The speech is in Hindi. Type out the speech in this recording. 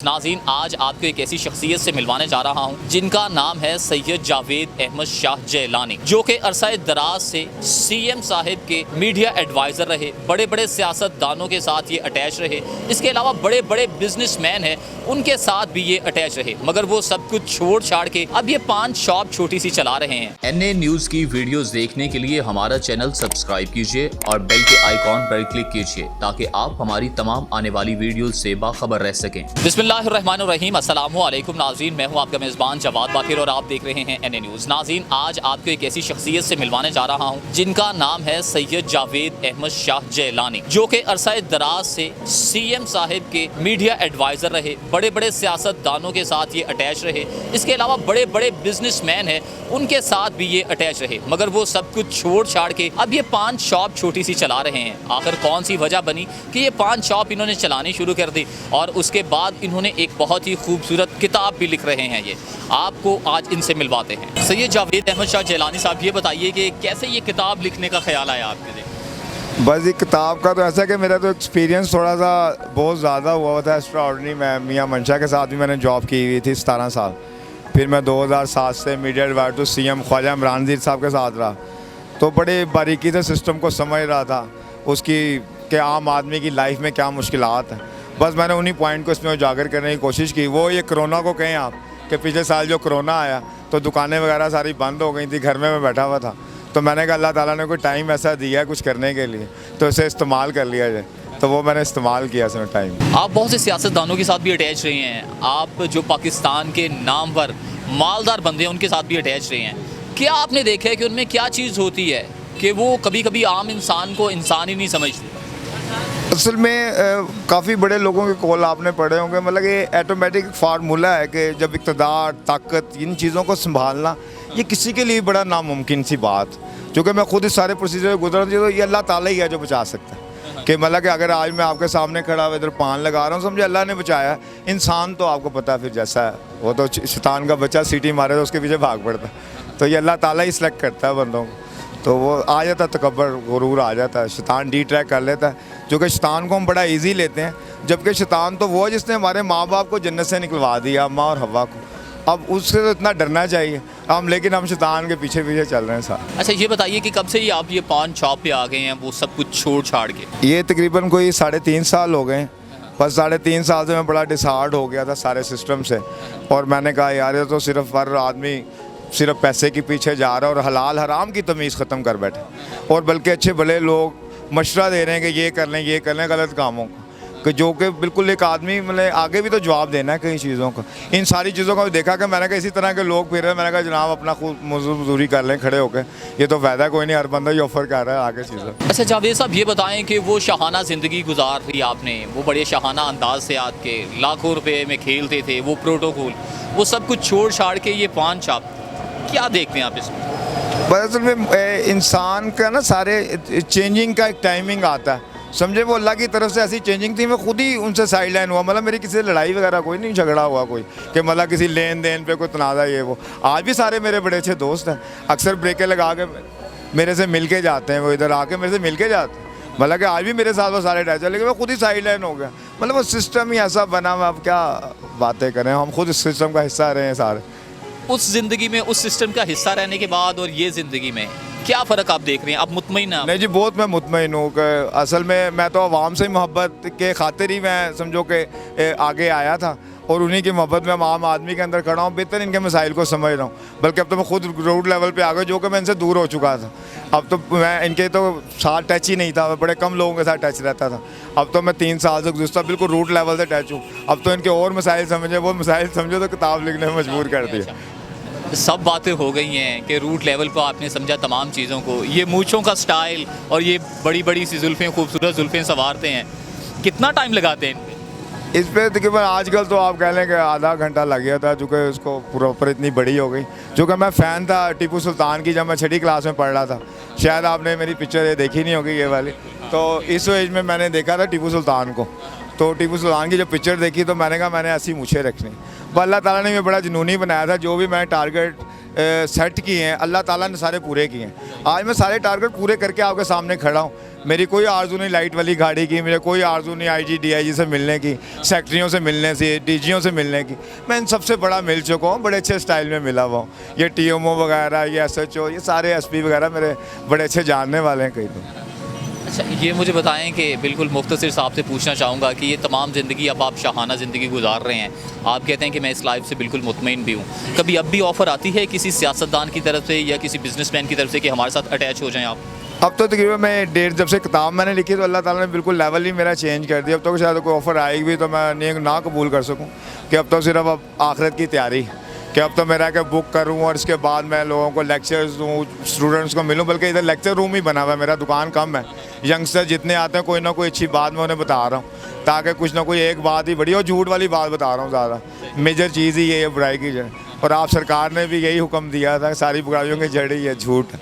नाज़रीन, आज आपको एक ऐसी शख्सियत से मिलवाने जा रहा हूँ जिनका नाम है सैयद जावेद अहमद शाह जैलानी, जो कि अरसा दराज से सीएम साहिब के मीडिया एडवाइज़र रहे, बड़े बड़े सियासतदानों के साथ ये अटैच रहे। इसके अलावा बड़े बड़े बिजनेसमैन हैं, उनके साथ भी ये अटैच रहे, मगर वो सब कुछ छोड़ छाड़ के अब ये 5 शॉप छोटी सी चला रहे हैं। NA न्यूज़ की वीडियोस देखने के लिए हमारा चैनल सब्सक्राइब कीजिए और बेल के आइकॉन पर क्लिक कीजिए ताकि आप हमारी तमाम आने वाली वीडियो से बाखबर रह सकें। बिस्मिल्लाहिर्रहमानिर्रहीम, अस्सलामु अलैकुम नाज़रीन, मैं हूं आपका मेज़बान जवाद बाकिर और आप देख रहे हैं NA न्यूज़। नाज़रीन, आज आपको एक ऐसी शख्सियत से मिलवाने जा रहा हूं जिनका नाम है सैयद जावेद अहमद शाह जैलानी, जो कि अरसा दराज से सीएम साहिब के मीडिया एडवाइज़र रहे, बड़े बड़े सियासतदानों के साथ ये अटैच रहे। इसके अलावा बड़े बड़े बिजनेसमैन हैं, उनके साथ भी ये अटैच रहे, मगर वो सब कुछ छोड़ छाड़ के अब ये 5 शॉप छोटी सी चला रहे हैं। आखिर कौन सी वजह बनी कि ये 5 शॉप इन्होंने चलानी शुरू कर दी और उसके बाद इन्होंने एक बहुत ही खूबसूरत किताब भी लिख रहे हैं। ये आपको आज इनसे मिलवाते हैं। सैयद जावेद अहमद शाह जैलानी साहब, ये बताइए कि कैसे ये किताब लिखने का ख्याल आया आपके लिए? बस ये किताब का तो ऐसा कि मेरा तो एक्सपीरियंस थोड़ा सा बहुत ज़्यादा हुआ था एक्स्ट्राऑर्डिनरी। मैं मियाँ मंशा के साथ भी मैंने जॉब की हुई थी 17 साल। फिर मैं 2007 से मीडिया एडवाइज़र तो सीएम ख्वाजा इमरान ज़ीर साहब के साथ रहा, तो बड़े बारीकी से सिस्टम को समझ रहा था उसकी कि आम आदमी की लाइफ में क्या मुश्किलात हैं। बस मैंने उन्हीं पॉइंट को इसमें उजागर करने की कोशिश की। वो ये कोरोना को कहें आप कि पिछले साल जो कोरोना आया तो दुकानें वगैरह सारी बंद हो गई थी, घर में मैं बैठा हुआ था, तो मैंने कहा अल्लाह ताला ने कोई टाइम ऐसा दिया है कुछ करने के लिए, तो इसे इस्तेमाल कर लिया जाए। तो वो मैंने इस्तेमाल किया इसमें टाइम। आप बहुत से सियासतदानों के साथ भी अटैच रहे हैं, आप जो पाकिस्तान के नामवर मालदार बंदे हैं उनके साथ भी अटैच रहे हैं। क्या आपने देखा है कि उनमें क्या चीज़ होती है कि वो कभी कभी आम इंसान को इंसान ही नहीं समझते? असल में काफ़ी बड़े लोगों के कॉल आपने पढ़े होंगे, मतलब ये ऑटोमेटिक फार्मूला है कि जब इक़्तिदार, ताकत, इन चीज़ों को संभालना ये किसी के लिए बड़ा नामुमकिन सी बात, क्योंकि मैं खुद इस सारे प्रोसीजर गुजर रही हूँ, तो ये अल्लाह ताला ही है जो बचा सकता है। कि मतलब कि अगर आज मैं आपके सामने खड़ा हुआ इधर पान लगा रहा हूँ, समझे अल्लाह ने बचाया। इंसान तो आपको पता है फिर जैसा है, वो तो शैतान का बच्चा सीटी मारे तो उसके पीछे भाग पड़ता है, तो ये अल्लाह ताला ही सिलेक्ट करता है बंदों को। तो वो आ जाता है तकब्बर, गुरूर आ जाता है, शैतान डी ट्रैक कर लेता है, जो कि शैतान को हम बड़ा इजी लेते हैं, जबकि शैतान तो वो जिसने हमारे माँ बाप को जन्नत से निकलवा दिया, अम्मा और हवा को। अब उससे तो इतना डरना चाहिए लेकिन हम शैतान के पीछे पीछे चल रहे हैं साथ। अच्छा, ये बताइए कि कब से ही आप ये 5 शॉप पे आ गए हैं, वो सब कुछ छोड़ छाड़ के? ये तकरीबन कोई 3.5 साल हो गए। बस 3.5 साल से मैं बड़ा डिसहार्ड हो गया था सारे सिस्टम से, और मैंने कहा यार ये तो सिर्फ हर आदमी सिर्फ पैसे के पीछे जा रहा है और हलाल हराम की तमीज़ ख़त्म कर बैठे, और बल्कि अच्छे भले लोग मशवरा दे रहे हैं कि ये कर लें गलत कामों को, कि जो कि बिल्कुल एक आदमी मतलब आगे भी तो जवाब देना है कई चीज़ों का। इन सारी चीज़ों का भी देखा कि मैंने कहा इसी तरह के लोग फिर रहे हैं, मैंने कहा जनाब अपना खुद मजदूरी कर लें खड़े होकर, ये तो फ़ायदा कोई नहीं, हर बंदा ही ऑफ़र कर रहा है आगे चीज़ें। अच्छा जावेद साहब, ये बताएं कि वो शाहाना ज़िंदगी गुजार रही आपने, वो बड़े शाहाना अंदाज से आपके लाखों रुपए में खेलते थे, वो प्रोटोकॉल, वो सब कुछ छोड़ छाड़ के ये 5 शॉप, क्या देखते हैं आप इसमें? बस असल में इंसान का ना सारे चेंजिंग का एक टाइमिंग आता है, समझे। वो अल्लाह की तरफ से ऐसी चेंजिंग थी, मैं खुद ही उनसे साइड लाइन हुआ, मतलब मेरी किसी से लड़ाई वगैरह कोई नहीं, झगड़ा हुआ कोई कि मतलब किसी लेन देन पे कोई तनाज़ा ये वो। आज भी सारे मेरे बड़े अच्छे दोस्त हैं, अक्सर ब्रेकें लगा के मेरे से मिल के जाते हैं, वो इधर आके मेरे से मिल के जाते हैं, मतलब कि आज भी मेरे साथ वो सारे अटैच है, लेकिन मैं खुद ही साइड लाइन हो गया। मतलब वो सिस्टम ही ऐसा बना हुआ, अब क्या बातें करें, हम खुद इस सिस्टम का हिस्सा रहे हैं सारे। उस ज़िंदगी में, उस सिस्टम का हिस्सा रहने के बाद और ये ज़िंदगी में क्या फ़र्क आप देख रहे हैं? आप मुतमईन हैं? नहीं जी, बहुत मैं मुतमईन हूँ कि असल में मैं तो आवाम से मोहब्बत के खातिर ही मैं समझो कि आगे आया था, और उन्हीं की मोहब्बत में आम आदमी के अंदर खड़ा हूँ, बेहतर इनके मसाइल को समझ रहा हूँ। बल्कि अब तो मैं खुद ग्राउंड लेवल पे आ गया, जो कि मैं इनसे दूर हो चुका था। अब तो मैं इनके तो साथ टच ही नहीं था, मैं बड़े कम लोगों के साथ टच रहता था। अब तो मैं 3 साल से गुज़श्ता बिल्कुल रूट लेवल से टच हूँ। अब तो इनके और मसाइल समझे, वो मसाइल समझो तो किताब लिखने में मजबूर कर दिया। सब बातें हो गई हैं कि रूट लेवल पर आपने समझा तमाम चीज़ों को, ये मूँछों का स्टाइल और ये बड़ी बड़ी सी जुल्फ़ें, खूबसूरत जुल्फ़ें संवारते हैं, कितना टाइम लगाते हैं इस पर? तकरीबन आजकल तो आप कह लें कि आधा घंटा लग गया था, चूँकि उसको प्रॉपर इतनी बड़ी हो गई। चूँकि मैं फ़ैन था टीपू सुल्तान की, जब मैं 6ठी क्लास में पढ़ रहा था, शायद आपने मेरी पिक्चर ये देखी नहीं होगी ये वाली, तो इस एज में मैंने देखा था टीपू सुल्तान को। तो टीपू सुल्तान की जब पिक्चर देखी तो मैंने कहा मैंने ऐसी मूछें रखनी। पर अल्लाह ताला ने मुझे बड़ा जुनूनी बनाया था, जो भी मैं टारगेट सेट किए हैं, अल्लाह ताला ने सारे पूरे किए हैं। आज मैं सारे टारगेट पूरे करके आपके सामने खड़ा हूँ। मेरी कोई आरज़ू नहीं लाइट वाली गाड़ी की, मेरे कोई आरज़ू नहीं आईजी डीआईजी से मिलने की, सेक्रेटरियों से मिलने से, डीजीओ से मिलने की। मैं इन सबसे बड़ा मिल चुका हूँ, बड़े अच्छे स्टाइल में मिला हुआ हूँ। ये टीएमओ वगैरह, ये एसएचओ, ये सारे एसपी वगैरह मेरे बड़े अच्छे जानने वाले हैं कई लोग। अच्छा, ये मुझे बताएं कि बिल्कुल मुख्तसर साहब से पूछना चाहूँगा कि ये तमाम ज़िंदगी अब आप शाहाना ज़िंदगी गुजार रहे हैं, आप कहते हैं कि मैं इस लाइफ से बिल्कुल मुतमईन भी हूँ, कभी अब भी ऑफ़र आती है किसी सियासतदान की तरफ से या किसी बिजनेसमैन की तरफ से कि हमारे साथ अटैच हो जाएं आप? अब तो तकरीबन मैं डेढ़ जब से किताब मैंने लिखी तो अल्लाह ताला ने बिल्कुल लेवल ही मेरा चेंज कर दिया। अब तो शायद कोई ऑफ़र आएगी भी तो मैं नहीं ना कबूल कर सकूँ, कि अब तो सिर्फ अब आखिरत की तैयारी, कि अब तो मेरा कि बुक करूँ और इसके बाद मैं लोगों को लेक्चर्स दूँ, स्टूडेंट्स को मिलूँ। बल्कि इधर लेक्चर रूम ही बना हुआ है, मेरा दुकान कम है, यंगस्टर जितने आते हैं कोई ना कोई अच्छी बात मैं उन्हें बता रहा हूँ, ताकि कुछ ना कोई एक बात ही बड़ी और झूठ वाली बात बता रहा हूँ ज़्यादा। मेजर चीज़ ही ये है बुराई की जड़, और आप सरकार ने भी यही हुक्म दिया था, सारी बुराइयों की जड़ ही है झूठ।